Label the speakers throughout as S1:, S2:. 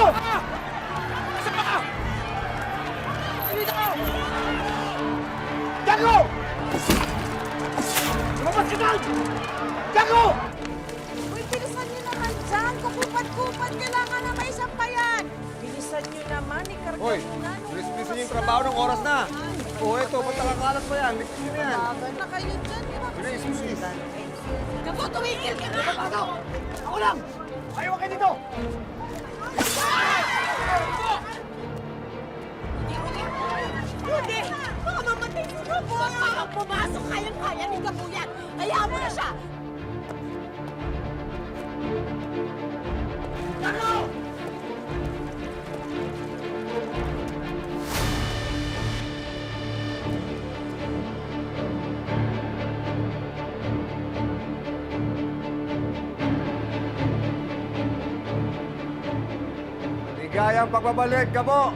S1: Gago! Lumabas ka doon! Gago!
S2: Uy, bilisan nyo naman dyan. Kupad-kupad. Kailangan na may sampayan. Bilisan nyo naman. Ikarga
S3: Hoy,
S2: nyo na.
S3: bilis-bilisan niyo yung trabaho ng oras na. Oo, ito, ba't nakakalat pa yan? Ligtas nyo na yan.
S2: Laban na kayo dyan.
S3: Bilis, bilis.
S2: Gabo, tumigil ka na!
S1: Ako lang! Ayaw kayo dito!
S2: Hindi! Baka mamatay si Gabo! Baka pumasok kayang-kaya ni Gabo yan! Hayaan mo na siya!
S1: Gago!
S3: Ligayang pagbabalik, Gabo!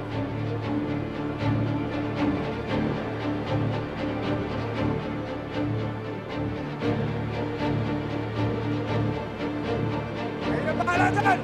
S3: Kayo na bahala dyan!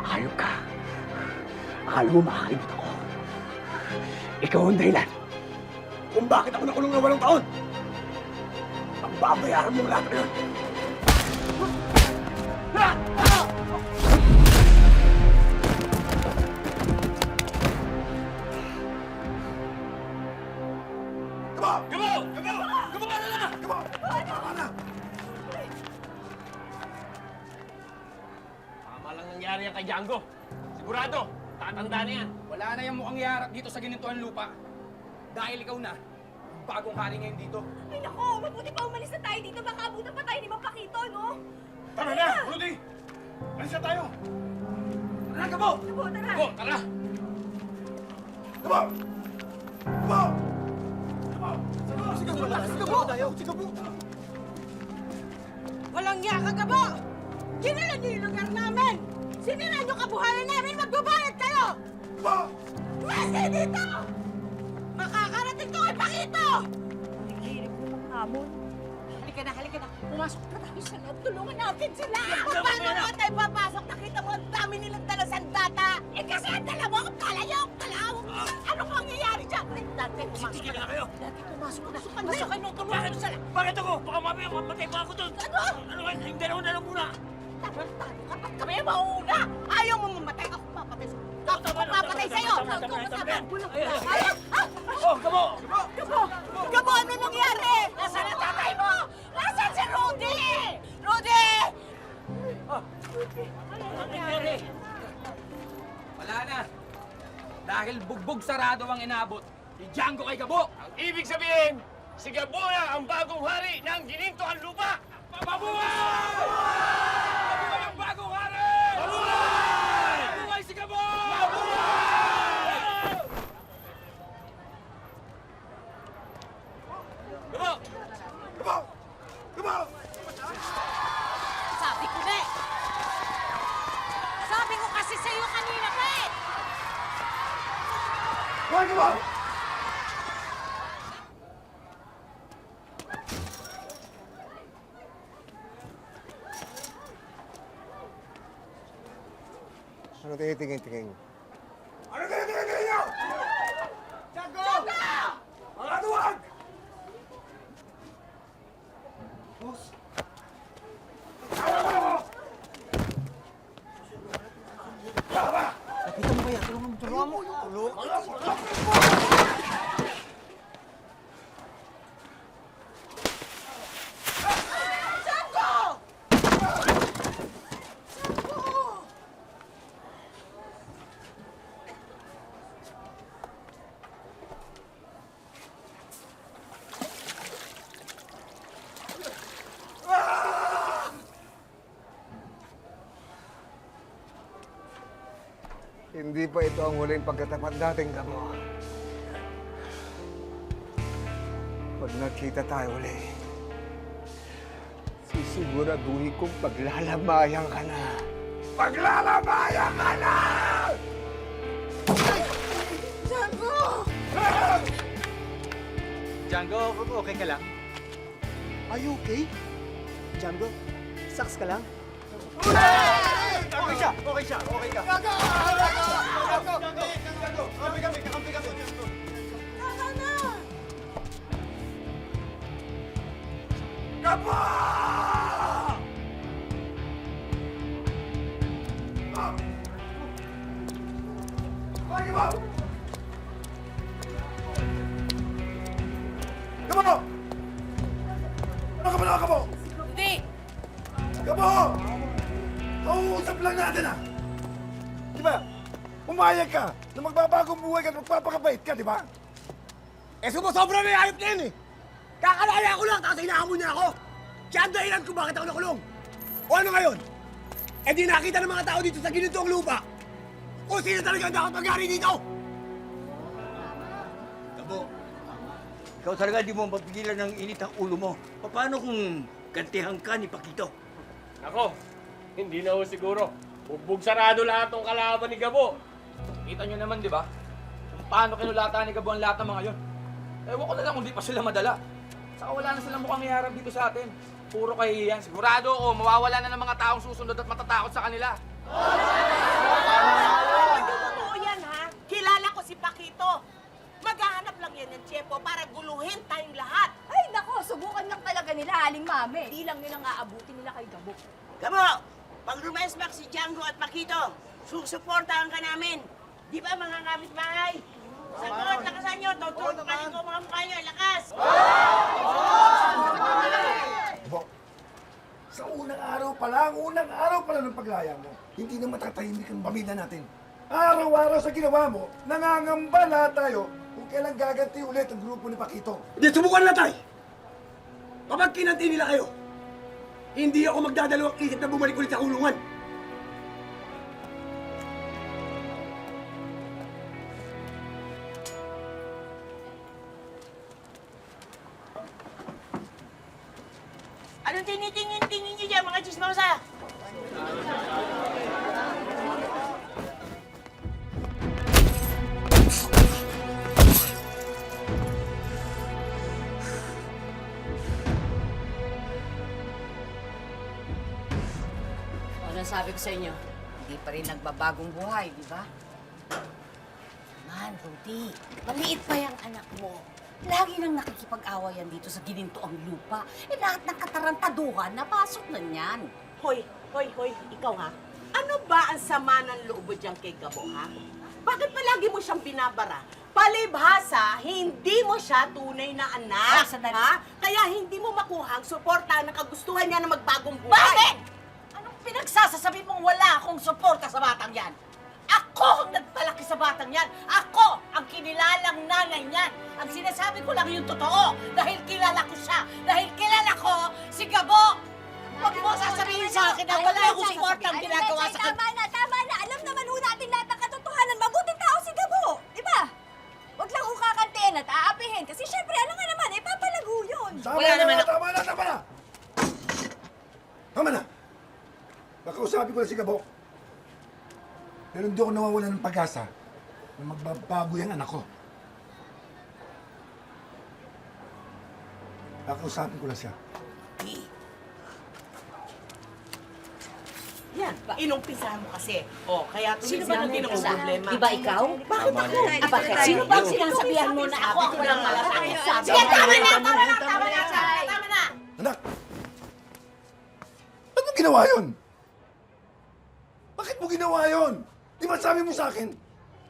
S1: Hayop ka. Akala mo makakalimutan ko. Ikaw ang dahilan kung bakit ako nakulong na 8 taon. Pagbabayaran mo lahat na yun. Gabo! Gabo! Gabo! Gabo ka na! Gabo! Gabo ka na!
S4: Tama lang nangyari yan kay Django. Sigurado, tatanda na yan.
S5: Wala na yung mukhang iharap dito sa ginintuan lupa. Dahil ikaw na, ang bagong hari ngayon dito.
S2: Ay nako, mabuti pa umalis na tayo dito. Baka abutan pa tayo ni Mang Pakito, no?
S1: Tara na! Rudy! Alis na tayo! Tara na, Gabo!
S2: Gabo, tara!
S4: Go, tara!
S1: Gabo! Gabo! Gabo! Si Gabo! Si Gabo! Si Gabo!
S2: Walang niya ka, Gabo! Ginala niyo yung lugar namin! Sinira niyo kabuhayan namin! Magbabayad kayo!
S1: Gabo!
S2: Masi dito! Makakarating to kay Pakito! Naghihirip mo ng hamon. Halika na. Pumasok na tayo sa loob. Tulungan natin sila! Paano naman tayo papasok? Nakita mo ang dami nilang dala sandata! Eh kasi ang dala mo ang palayok! Kalawang! Anong mangyayari dyan? Ay, dati pumasok
S4: Sige na kayo!
S2: Dati pumasok na. Pasukan mo, tulungan
S4: Bakit ako? Baka mamaya mamatay pa ako doon.
S2: Ano?
S4: Ano ba? Yung dalawa na lang muna.
S2: Tarantado ka, ba't kami mauuna? Ayaw mo mamatay, ako papatay sa'yo. Ako papatay sa'yo!
S4: Oh, Gabo!
S2: Gabo! Gabo, ano nangyari? Nasaan ang tatay mo? Nasaan si Rudy? Rudy!
S4: Ano nangyari?
S5: Wala na. Dahil bugbog sarado ang inabot ni Django kay Gabo.
S4: Ang ibig sabihin, si Gabo na ang bagong hari ng ginintoang lupa! Mabuhay!
S5: Mabuhay ang bagong hari!
S4: Mabuhay!
S5: Mabuhay si Gabo!
S4: Gabo!
S2: Sabi ko na eh! Sabi ko kasi sa'yo kanina pa eh!
S3: Ano tinitingin-tingin?
S1: Ano kayo tingin niyo? Tiago! Mga duwag! Boss!
S2: Django! Django!
S3: Hindi pa ito ang huling pagkatapat natin, Gabo. Pag nakita tayo uli, sisiguraduhin kong paglalamayan ka na. Paglalamayan ka na!
S2: Django!
S5: Django, okay ka lang?
S1: Are you okay? Django, saks ka lang?
S3: Okay siya! Okay siya! Okay ka!
S2: Tama na!
S1: Gabo! Ay, Gabo! Gabo! Ano ka ba na, Gabo?
S2: Hindi!
S1: Gabo! Nauusap lang natin, ah! Di ba? Umayag ka na magbabagong buhay ka at magpapakabait ka, di ba? Eh, sumusobra na yung ayop na yun, eh! Kakalaya ko lang, tapos hinahamon niya ako! Siya ang dahilan kung bakit ako nakulong! O ano ngayon? Eh di nakita ng mga tao dito sa ginitong lupa kung sino talaga ang dapat mag-ari dito!
S6: Gabo, ikaw talaga di mo mapigilan ng init ang ulo mo. Paano kung gantihan ka ni Pakito?
S4: Ako, hindi na ho siguro. Bugbog sarado lahat ng kalaban ni Gabo.
S5: Kita nyo naman, di ba? Kung paano kinulatan ni Gabo ang lahat ng mga yon. Ewan ko na lang kung di pa sila madala. Saka wala na silang mukhang iharap dito sa atin. Puro kahihiyan. Sigurado ako, mawawala na ng mga taong susunod at matatakot sa kanila.
S2: Hindi totoo yan, ha? Kilala ko si Pakito. Maghahanap lang yan ng Tiepo para guluhin tayong lahat.
S7: Ay, nako, subukan lang talaga nila, Aling Mame. Di lang yun ang aabutin nila kay Gabo.
S2: Gabo, pag rumesmak si Django at Pakito, susuportahan ka namin. Di ba mga kapitbahay? Sagot, lakasan nyo. Tuturukan ko mga mukha nyo. Lakas!
S1: Bo, sa unang araw pa lang ng paglaya mo, hindi na matatahimik ang pamilya natin. Araw-araw sa ginawa mo, nangangamba lahat tayo kung kailan gaganti ulit ang grupo ni Pakito. Hindi, subukan na tayo! Kapag kinanti nila kayo, hindi ako magdadalawang isip na bumalik ulit sa kulungan.
S2: Anong tinitingin-tingin nyo dyan, mga chismosa?
S7: Ano sabi ko sa inyo? Hindi pa rin nagbabagong buhay, di ba? Man, Rudy, maliit pa yung anak mo.
S2: Lagi nang nakikipag-awayan dito sa ginintoang lupa. Lahat ng katarantaduhan, napasok na niyan.
S8: Hoy, ikaw ha? Ano ba ang sama ng loob mo dyan kay Gabo, ha? Bakit palagi mo siyang binabara? Palibhasa, hindi mo siya tunay na anak,
S2: sandali.
S8: ha? Kaya hindi mo makuha ang suporta na kagustuhan niya na magbagong buhay.
S2: Bakit? Anong pinagsasasabi mong wala akong suporta sa batang yan? Ako ang nagpalaki sa batang yan. Ako ang kinilalang nanay niyan. Ang sinasabi ko lang yung totoo. Dahil kilala ko siya. Dahil kilala ko si Gabo. Huwag mo sasabihin sa akin na wala akong suporta ang ginagawa sa kanya.
S7: Tama na. Alam naman ho natin lahat ng katotohanan. Mabuting tao si Gabo. Diba? Huwag lang ho kakantiin at aapihin. Kasi syempre, alam nga naman, papalago yun.
S1: Tama na! Tama na! Nakausapin ko na si Gabo. Pero hindi ako nawawala ng pag-asa na magbabago yung anak ko. Nakausapin ko lang siya.
S8: Yan, inumpisahan mo kasi. O, kaya tuloy sila din ang problema.
S2: Di ba ikaw?
S8: Bakit ako?
S2: Bakit? Sino ba ang sinasabihan mo na ako ang walang malasakit?
S8: Sige, tama na!
S1: Anak! Ba't mo ginawa yun? Bakit mo ginawa yun? Di ba sabi mo sa akin,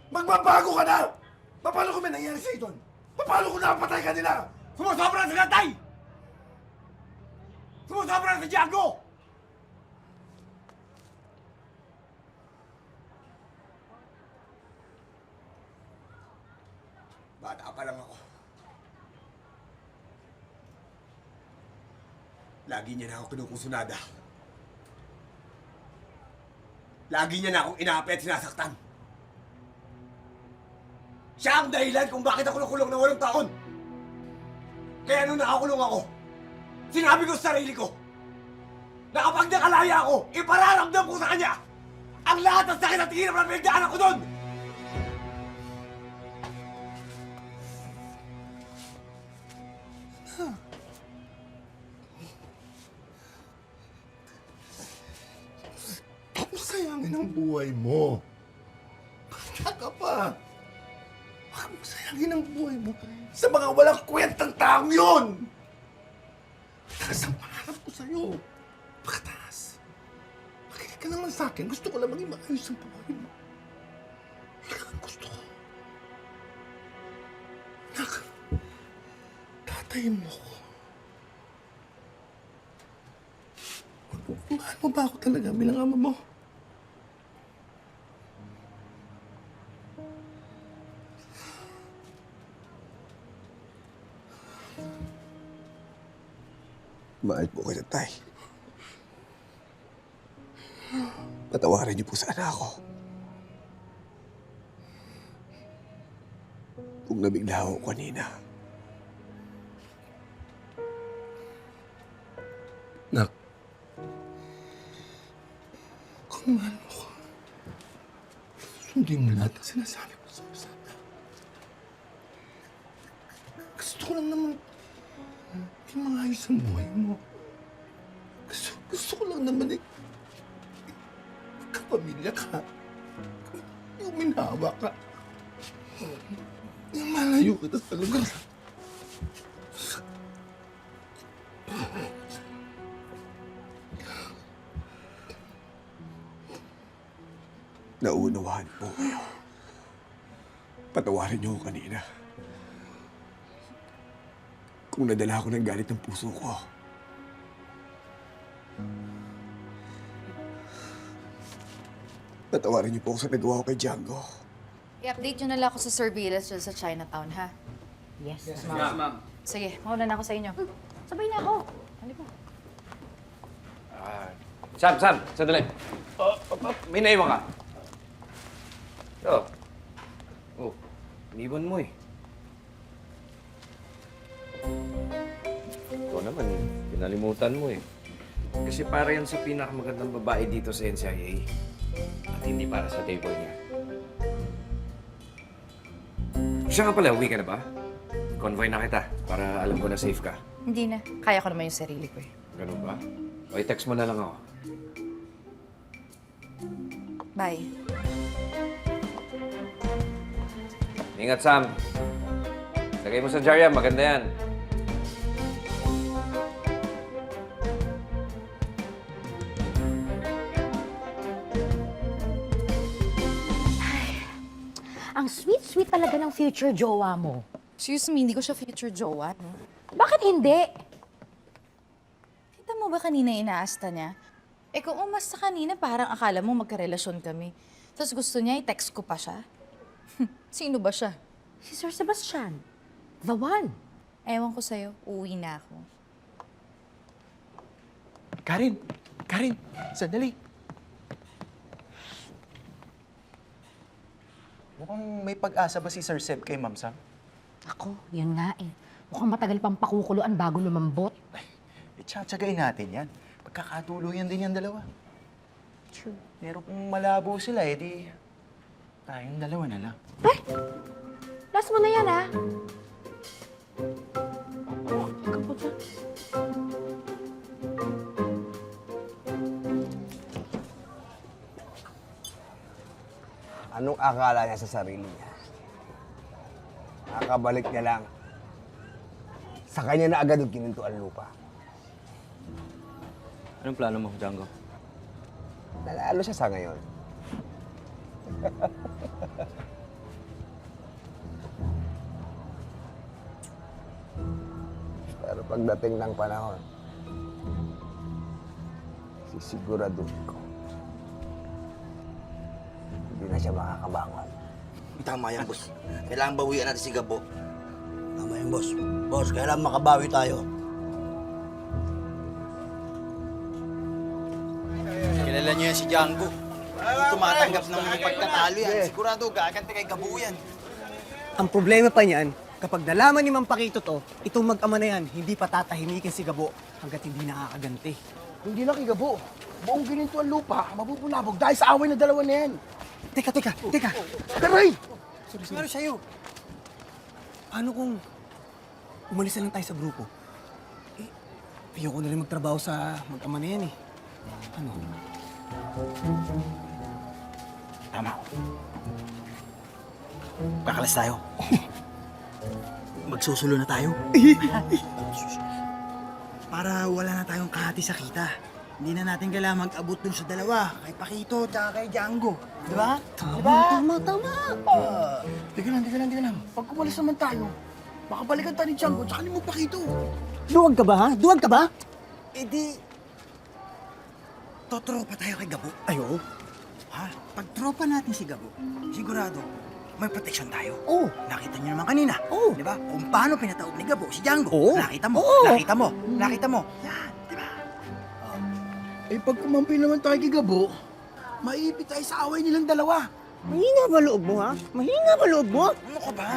S1: magbabago ka na? Paano ko may nangyari sa iton? Paano ko napatay ka nila?
S3: Sumusobra na sa Gatay! Sumusobra na sa Diago! Bata pa lang ako. Lagi niya na ako kinukusunada. Lagi niya na akong inaapi at sinasaktan. Siya ang dahilan kung bakit ako nakulong na 8 taon. Kaya nung nakakulong ako, sinabi ko sa sarili ko, na kapag nakalaya ako, ipararamdam ko sa kanya ang lahat ng sakit at hirap na pinagdaanan ko doon!
S1: Sayangin ang buhay mo. Bata ka pa. Bakit mo sayangin ang buhay mo sa mga walang kwentang taong yun? Taas ang pangarap ko sa'yo. Pagkataas. Makinig ka naman sa akin. Gusto ko lang maging maayos ang buhay mo. Ikaw ang gusto ko. Anak, tatayin mo ko. Mahal mo ba ako talaga bilang ama mo?
S3: Mahal po kayo, Tay. Patawarin niyo po sana ako. Kung nabigla ako kanina.
S1: Nak, kung mahal mo ko, sundin mo lahat ng sinasabi ko sa'yo sana. Gusto ko lang naman yung mga ayos ang buhay mo. Gusto ko lang naman magkapamilya ka. Yung minawa ka. Yung malayo kita sa lugar.
S3: Nauunawaan po kayo. Patawarin niyo ako kanina. Kung nadala ako ng galit ng puso ko. Patawarin niyo po ako sa nagawa ko kay Django.
S9: I-update nyo na lang ako sa surveillance dyan sa Chinatown, ha?
S5: Yes, ma'am.
S9: Sige, mauna na ako sa inyo. Sabay na ako. Halika.
S4: Sam, sandali. May naiwan ka. Iniwan mo eh. Ikaw naman, pinalimutan mo eh. Kasi para yan sa pinakamagandang babae dito sa NCIA. At hindi para sa table niya. Siya nga pala, uwi ka na ba? Convoy na kita para alam ko na safe ka.
S9: Hindi na. Kaya ko naman yung sarili ko eh.
S4: Ganun ba? O i-text mo na lang ako.
S9: Bye.
S4: Ingat, Sam. Lagay mo sa jar yan, maganda yan.
S2: Ang sweet-sweet talaga ng future jowa mo.
S9: Excuse me, hindi ko siya future jowa, no?
S2: Bakit hindi?
S9: Kita mo ba kanina inaasta niya? Eh kung umasta kanina, parang akala mo magkarelasyon kami. Tapos gusto niya, i-text ko pa siya. Sino ba siya?
S2: Si Sir Sebastian. The one.
S9: Ewan ko sa'yo, uwi na ako.
S10: Karin, sandali. Mukhang may pag-asa ba si Sir Seb kay Ma'am Sam?
S2: Ako, yun nga eh. Mukhang matagal pang pakukuluan bago lumambot.
S10: Itsatsagai natin yan. Pagkakatuluyan din yung dalawa.
S2: True.
S10: Pero kung malabo sila, di tayong dalawa na lang.
S2: Last mo na yan, ah. Kapot siya.
S3: Anong akala niya sa sarili niya? Nakabalik niya lang. Sa kanya na agad yung kininto ang lupa.
S6: Anong plano mo, Django?
S3: Nalalo siya sa ngayon. Pero pagdating ng panahon, sisiguraduhin ko, hindi na siya makakabangon.
S11: Tama yan, boss. Kailangan bawian natin si Gabo. Tama yan, boss. Boss, kailangan makabawi tayo. Kilala niyo yan si Django. Hindi tumatanggap ng pagtatalo yan. Sigurado, gaganti kay Gabo yan.
S12: Ang problema pa niyan, kapag nalaman ni Mang Pakito to, itong mag-ama na yan, hindi pa tatahimikin si Gabo hanggat hindi nakakaganti.
S1: Hindi lang kay Gabo. Buong gininto ang lupa, mabubulabog dahil sa away na dalawa na yan.
S12: Teka!
S1: Taray!
S12: Ano sa'yo? Paano kung umalis na lang tayo sa grupo? Eh, ayoko na rin magtrabaho sa mag-ama na yan eh. Ano?
S11: Tama. Kakalas tayo. Magsusulo na tayo. Para wala na tayong kahati sa kita. Hindi na natin kailangan mag-abot dun sa dalawa. Kay Pakito at kay Django. Di ba?
S12: Tama!
S1: Teka lang. Pag kumalas naman tayo, makabalikan tayo ni Django at saka ni Magpakito.
S12: Duwag ka ba, ha? Duwag ka ba?
S11: Eh di... Totropa tayo kay Gabo.
S12: Ayo.
S11: Ha? Pag tropa natin si Gabo, sigurado, may proteksyon tayo.
S12: Oo.
S11: Nakita niyo naman kanina.
S12: Oo.
S11: Di ba? Kung paano pinataob ni Gabo si Django.
S12: Oo.
S11: Nakita mo.
S12: Oo.
S11: Nakita mo. Yan. Di ba?
S1: Eh pag kumampi naman tayo kay Gabo, maipit tayo sa away nilang dalawa.
S12: Mahina ba loob mo, ha? Mahina ba loob mo?
S11: Ano ka ba?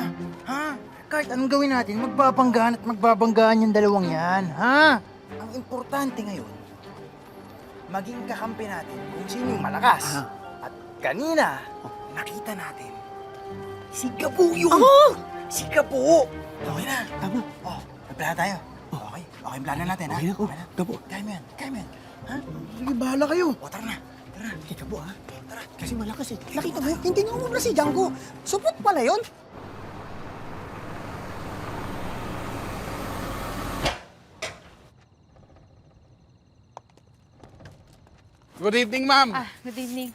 S11: Ha? Kahit anong gawin natin, magbabanggaan at magbabanggaan yung dalawang yan. Ha? Ang importante ngayon, maging kakampi natin kung sino yung malakas. At kanina, nakita natin, si Gabo yun! Si Gabo! Okay na.
S12: Tama.
S11: Oh, nagplano tayo. Okay yung plano natin, ha?
S12: Okay na, Gabo.
S11: Kaya mo yan. Ha?
S1: Sige, bahala kayo.
S11: O, tara na.
S12: Kay Gabo, ha? Kasi malakas eh. Nakita mo, hindi nga umubra si Django. Supot pala yun.
S1: Good evening, ma'am.
S9: Good evening.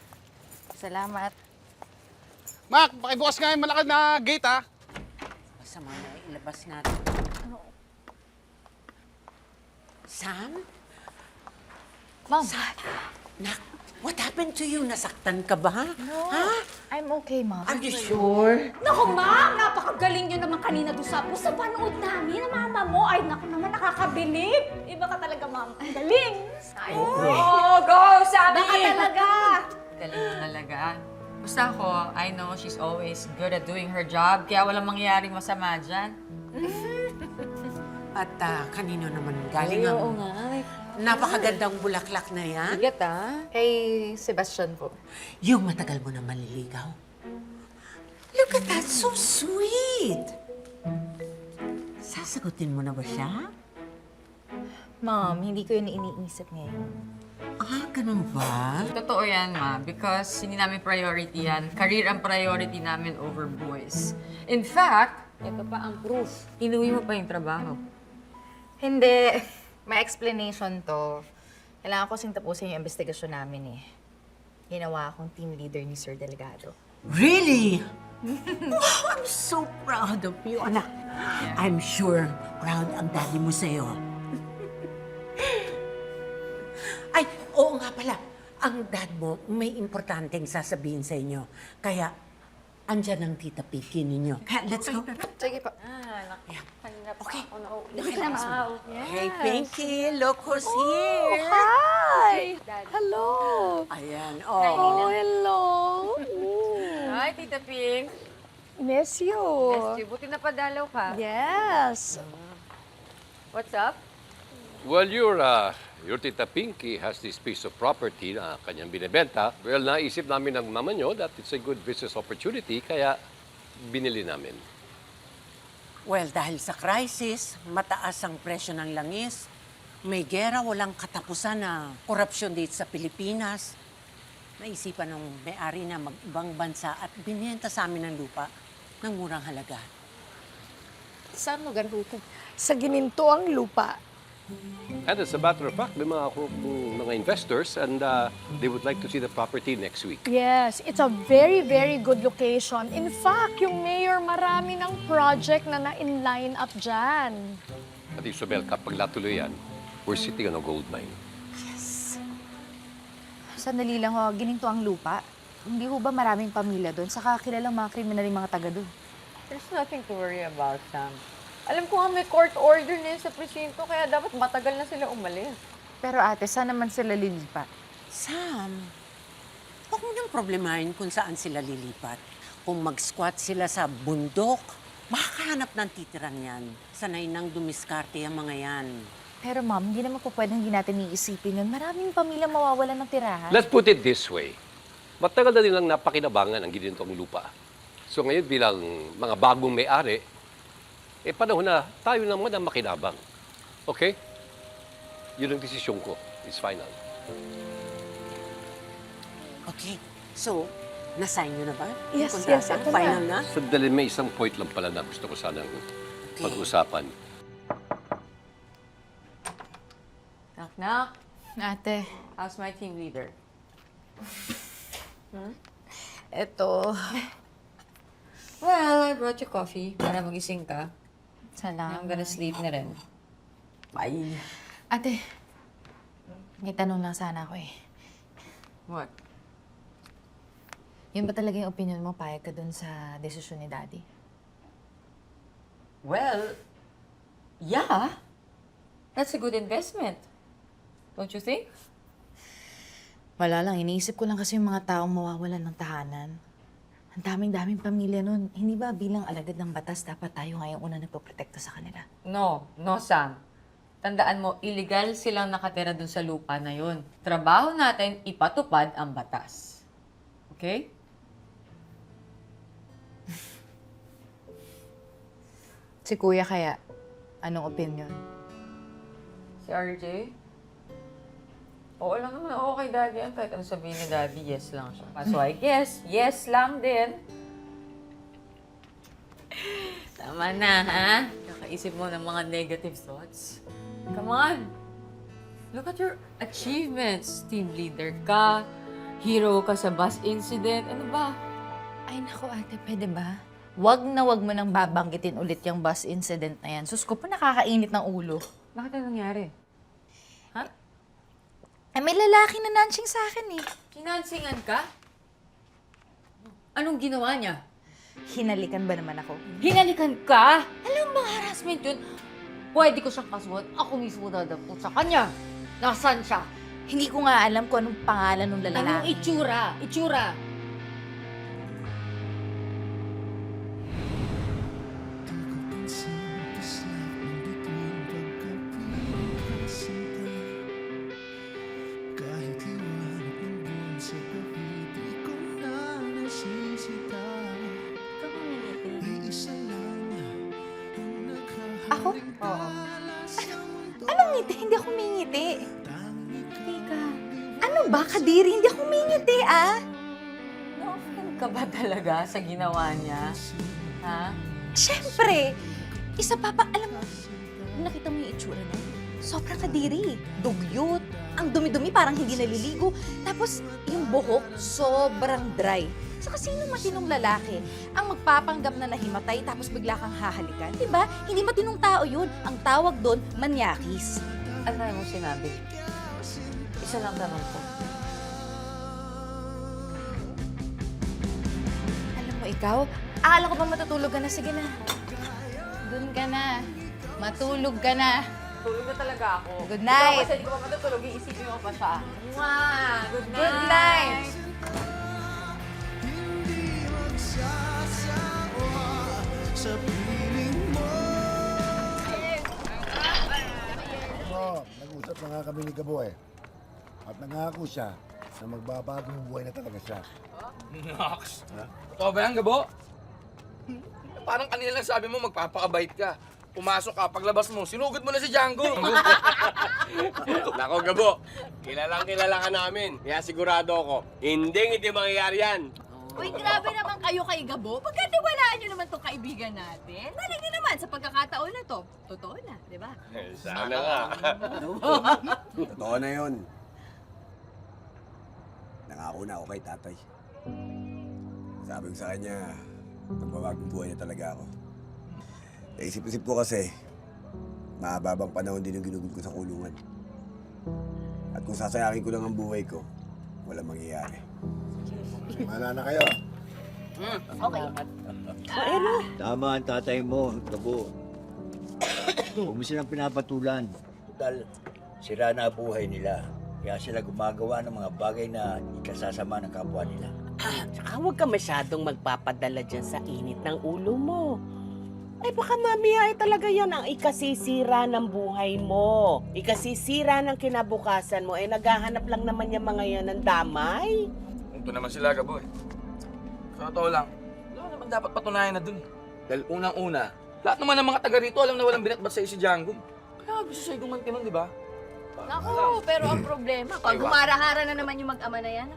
S9: Salamat.
S1: Mac, pakibukas nga yung malakad na gate, ha?
S8: Masama na ilabas natin. Sam?
S9: Ma'am.
S8: Nak, what happened to you? Nasaktan ka ba?
S9: No,
S8: Ha?
S9: I'm okay, Ma'am.
S8: Are you sure?
S7: Naku, ma'am! Napakagaling nyo naman kanina doon sa panood namin. Ang mama mo, ay naku naman, nakakabilib. Iba ka talaga, ma'am. Ang galing!
S9: Oh, go, Sabi!
S7: Baka talaga!
S13: Galing talaga. Basta ako, I know she's always good at doing her job, kaya walang mangyayaring masama dyan.
S8: At kanino naman galing ang napakagandang bulaklak na yan?
S9: Bigat, Kay Sebastian po.
S8: Yung matagal mo na maliligaw. Look at that, so sweet! Sasagutin mo na ba siya?
S9: Ma'am, hindi ko yun iniisip ngayon.
S8: Ganun ba?
S13: Totoo yan, ma, because hindi namin priority yan. Career ang priority namin over boys. In fact, Ito pa ang proof. Inuwi mo pa yung trabaho.
S9: Hindi. May explanation to. Kailangan ko kasing tapusin yung investigasyon namin eh. Ginawa akong team leader ni Sir Delgado.
S8: Really? Oh, I'm so proud of you, anak. I'm sure proud ang daddy mo sa'yo. Ay, oo nga pala. Ang dad mo may importanteng sasabihin sa inyo. Kaya, andyan ang tita Pinky ninyo. Kaya, let's go.
S9: Sige po.
S8: Okay. Hey, Pinky, look who's here.
S2: Hi! Hello!
S8: Ayan,
S2: Oh, hello!
S13: Hi, Tita Pink.
S2: Miss you.
S13: Buti na padalaw ka.
S2: Yes.
S13: What's up?
S14: Well, your Tita Pinky has this piece of property na kanyang binibenta. Well, naisip namin ng mama nyo that it's a good business opportunity, kaya binili namin.
S8: Well, dahil sa crisis, mataas ang presyo ng langis, may gera, walang katapusan na korupsyon dito sa Pilipinas. Naisipan ng may-ari na mag-ibang bansa at binenta sa amin ng lupa ng murang halaga.
S2: Saan mo ganito? Sa gininto ang lupa.
S14: And as a matter of fact, may mga investors and they would like to see the property next week.
S2: Yes, it's a very, very good location. In fact, yung mayor marami ng project na na-inline up dyan.
S14: At Isabel, kapag natuloy yan, we're sitting on a gold mine.
S9: Sandali lang ho, gininto ang lupa. Hindi ho ba maraming pamilya doon? Saka kilalang mga kriminal yung mga taga doon.
S13: There's nothing to worry about, Sam. Alam ko nga may court order na yun sa presinto, kaya dapat matagal na sila umalis.
S9: Pero ate, saan naman sila lilipat?
S8: Sam, huwag mo nang problemahin kung saan sila lilipat. Kung mag-squat sila sa bundok, makakahanap ng titiran yan. Sanay nang dumiskarte ang mga yan.
S9: Pero ma'am, hindi naman po pwedeng hindi natin iisipin yun. Maraming pamilya mawawalan ng tirahan.
S14: Let's put it this way. Matagal na nilang napakinabangan ang ginintong lupa. So ngayon bilang mga bagong may-ari, panahon na tayo naman ang makinabang. Okay? Yun ang desisyon ko. It's final.
S8: Okay, so, nasign nyo na ba?
S2: Yes,
S8: Yung
S2: yes,
S8: kontrata?
S2: ito na.
S8: Final na?
S14: Sandali, may isang point lang pala na gusto ko sanang pag-usapan.
S13: Knock.
S9: Ate,
S13: How's my team leader?
S9: eto.
S13: Well, I brought you coffee para magising ka.
S9: Salamat.
S13: I'm gonna sleep na rin. Bye.
S9: Ate, may tanong lang sana ako eh.
S13: What?
S9: Yun ba talaga yung opinion mo, payag ka dun sa desisyon ni Daddy?
S13: Well, yeah. That's a good investment. Don't you think?
S9: Wala lang, iniisip ko lang kasi yung mga taong mawawalan ng tahanan. Ang daming-daming pamilya nun. Hindi ba bilang alagad ng batas, dapat tayo ngayong una nagpoprotekta sa kanila?
S13: No, Sam. Tandaan mo, illegal silang nakatira dun sa lupa na yun. Trabaho natin, ipatupad ang batas. Okay?
S9: Si Kuya kaya, anong opinion?
S13: Si RJ? Oo lang naman, okay Daddy yan. Kahit ano sabihin ni Daddy, yes lang siya. So I guess, yes lang din. Tama na, ha? Kakaisip mo ng mga negative thoughts. Come on! Look at your achievements. Team leader ka, hero ka sa bus incident. Ano ba?
S9: Ay nako ate, pwede ba? Wag na wag mo nang babanggitin ulit yung bus incident na yan. Sus ko pa nakakainit ng ulo.
S13: Bakit ano nangyari? Ha?
S9: Eh, may lalaki na nansing sa akin eh.
S13: Kinansingan ka? Anong ginawa niya?
S9: Hinalikan ba naman ako?
S13: Hinalikan ka? Alam mo, harassment yun. Pwede ko siyang kasuhan. Ako mismo dadapot sa kanya. Nasaan siya?
S9: Hindi ko nga alam kung anong pangalan ng lalaki.
S13: Anong itsura? Itsura?
S9: Ako?
S13: Oo.
S9: Anong ngiti? Hindi ako mingiti. Teka. Ano ba, Kadiri? Hindi ako mingiti, ah.
S13: Na-offend ka ba talaga sa ginawa niya? Ha?
S7: Siyempre! Isa pa alam mo, nakita mo yung itsura niya? Sobrang kadiri. Dugyot. Ang dumi-dumi, parang hindi naliligo. Tapos, yung buhok, sobrang dry. So, sino matinong lalaki ang magpapanggap na nahimatay tapos bigla kang hahalikan? Diba? Hindi matinong tao yun. Ang tawag doon, manyakis.
S8: Ano mo sinabi? Isa lang tanong ko.
S9: Alam mo ikaw, akala ko ba matutulog ka na? Sige na. Doon ka na. Matulog ka na.
S13: Tulog na talaga ako.
S9: Good night.
S13: Kasi hindi ko pa matutulog, iisipin ko pa siya. Mwah! Good night!
S9: Good night.
S1: Nag-usap na nga kami ni Gabo eh. At nangako siya na magbabagong buhay na talaga siya.
S5: Nox! Totoo ba yan, Gabo? Parang kanina lang sabi mo magpapakabait ka. Pumasok ka, paglabas mo, sinugod mo na si Django.
S3: Nako, Gabo. Kilala ka namin. Kaya sigurado ako, hindi mangyayari yan.
S7: Uy, grabe naman kayo kay Gabo. Pagkatiwalaan nyo naman tong kaibigan natin. Malay nyo naman sa pagkakataon na to. Totoo na, di ba?
S3: Sana nga.
S15: Totoo na yun. Nangako na ako kay tatay. Sabi ko sa kanya, magbabagong buhay na talaga ako. Naisip-isip ko kasi, mahababang panahon din yung ginugol ko sa kulungan. At kung sasayakin ko lang ang buhay ko, walang mangyayari.
S1: Mana na kayo.
S7: Okay.
S6: Tama ang tatay mo, Gabo. Huwag mo silang pinapatulan. Dahil sira na buhay nila. Kaya sila gumagawa ng mga bagay na ikasasama ng kapwa nila.
S8: Tsaka huwag ka masyadong magpapadala dyan sa init ng ulo mo. Ay baka mamaya ay talaga yan ang ikasisira ng buhay mo. Ikasisira ng kinabukasan mo. Eh naghahanap lang naman yung mga yan ng damay.
S5: Ito naman sila, Gabo eh. Sa totoo lang, wala naman dapat patunayan na dun eh. Dahil unang-una, lahat naman ng mga taga rito alam na walang binatbat sa'yo si Django. Kaya gusto sa'yo gumanti nun, di ba?
S7: Naku, pero ang problema, pag humarahara na naman yung mag-ama na yan,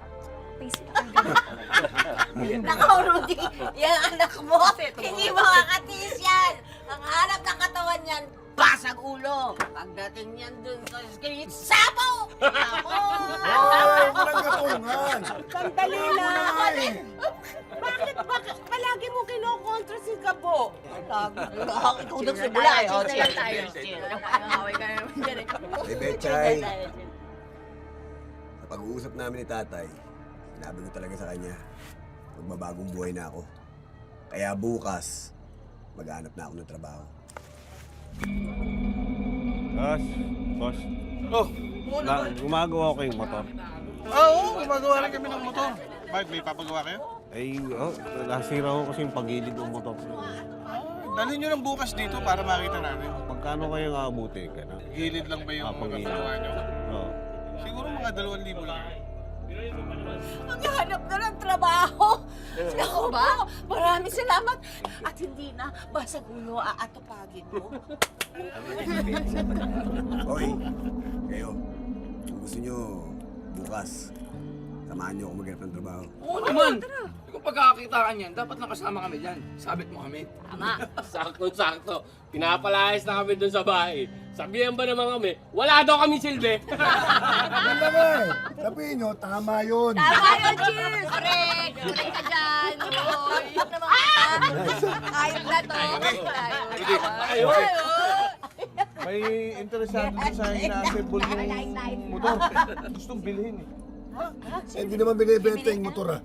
S7: face Naku, Rudy, yung anak mo, hindi makakatiis yan. Ang hanap ng katawan yan, basag ulo. Pagdating yan dun sa screen, sapo! Ako!
S1: Walang katungan!
S8: Sandali lang! Bakit palagi mo kinokontra si Gabo?
S7: Ikaw nagsimula, cheers na lang tayo. Away ka naman dyan eh.
S15: Hey, Betchay. Sa pag-uusap namin ni tatay, sinabi ko talaga sa kanya, magbabagong buhay na ako. Kaya bukas, maghanap na ako ng trabaho.
S10: Boss.
S5: Oh,
S10: Gumagawa ko yung motor.
S12: Oo, gumagawa rin kami ng motor. Bakit, may papagawa kayo?
S10: Ay, nasira ko kasi yung pagilid ng motor.
S12: Dalhin nyo lang bukas dito para makita namin.
S10: Pagkano kayo aabuti ka na?
S12: Gilid lang ba yung papagawa nyo?
S10: Oo.
S12: Siguro mga 2,000 lang.
S2: Maghanap na ng trabaho. Naku ba? Maraming salamat. At hindi na basag ulo aatupagin mo.
S15: Hoy, kayo, kung gusto nyo, bukas, samahan nyo ako maghanap ng trabaho.
S5: Oo naman! Kung pagkakakitaan yan, dapat nakasama kami dyan. Sabit mo kami.
S7: Tama.
S3: Sakto-sakto. Pinapalayas na kami dun sa bahay. Sabihan ba naman kami, wala daw kami silbi.
S1: Yan lang eh. Sabihin nyo, tama yun.
S7: Tama yun, cheers! Correct! Correct ka dyan! Hoy! Kahit na to.
S10: May interesado din sa ina-assemble yung motor. Gustong bilhin eh.
S1: Hindi naman binibenta yung motor ah.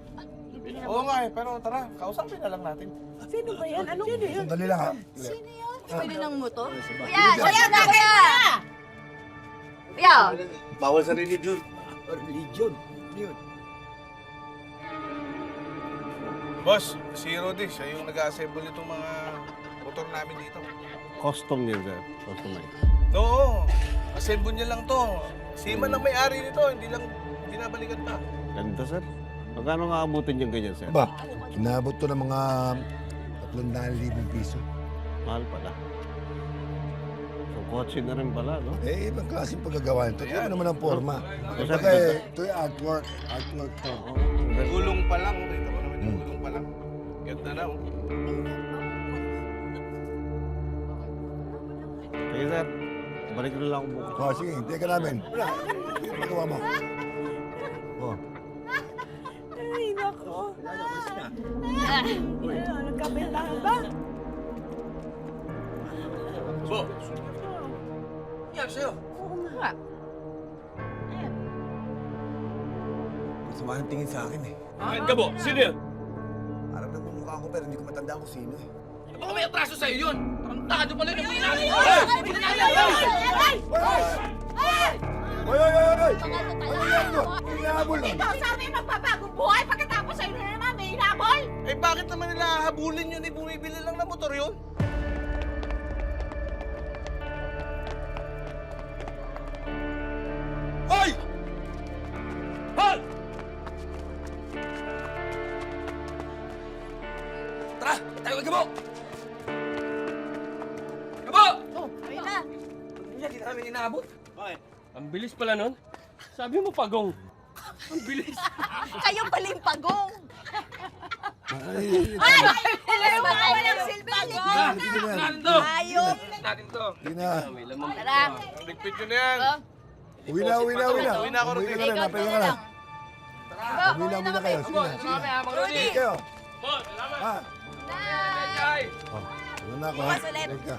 S12: Oo nga eh, pero tara, kausapin na lang natin.
S8: Sino ba yan? Anong sino yan?
S1: Sandali lang ha.
S7: Sino yun? Bili ng motor? Kuya! Kuya! Kuya! Kuya!
S15: Bawal sa religion.
S1: Religion. Ano yun?
S12: Boss, si Rudy, siya yung nag-assemble itong mga motor namin dito.
S10: Custom yan, sir. Custom yan.
S12: Oo, assemble niya lang to. Siman lang may-ari nito, hindi lang binabalikan pa.
S10: Ganito, sir. Magkano nga abutin yung ganyan, sir?
S1: Ba, inabot to ng mga 300,000 piso.
S10: Mahal pala. So, kotse na rin pala, no?
S1: Eh, ibang klaseng paggagawa nito. Ito naman ang forma.
S10: Sir,
S1: Baka eh, ito yung artwork. Artwork to.
S12: Gulong pa lang, kita mo naman yung gulong pa lang. Ganda na, oh.
S10: Sige, sir. Balik ko na lang ako bukas.
S1: Oh, sige, hintayin ka namin. Wala, ano magawa mo? Oh.
S2: Ay, nako. Nagkabentahan ba?
S3: Bo! Yan sa'yo.
S2: Oo nga.
S15: Masama ng tingin sa akin eh.
S3: Bakit ka, Bo? Sino yan?
S15: Parang namumukha ko pero hindi ko matandaan kung sino eh.
S5: Baka may atraso sa'yo yun. Tarantado pala yung pinali.
S1: Oy! Ano yan doon? Hinahabol lang.
S2: Ito, sabi magpapagong buhay pagkatapos sa'yo na naman may hinabol.
S10: Eh, bakit naman nila hahabulin yun? Eh, bumibili lang na motor yun.
S3: Hoy! Hoy! Tara! Tayo kay Gabo! Gabo!
S2: Oh, ayun na.
S5: Hindi namin inaabot.
S3: Bakit?
S5: Ang bilis pala nun. Sabi mo pagong. Ang bilis.
S2: Kayo pala yung pagong.
S1: Ay!
S2: Ay! Mas walang silbing.
S5: Natin to.
S2: Ayop.
S5: Natin to.
S1: Sige na.
S5: May lamang.
S2: Tara.
S10: Ligpit yun na yan.
S1: Uwi na.
S10: Uwi na ako,
S1: Uwi
S10: Rudy.
S1: ka na, napahinga ka na. Uwi na kayo. Sige na.
S5: Sumami ha, mga Rudy.
S1: Kayo.
S5: Bo, salamat.
S1: Ha?
S5: Ay!
S1: Oh, ano na ako ha?
S2: Bukas ulit.
S1: Balik ka.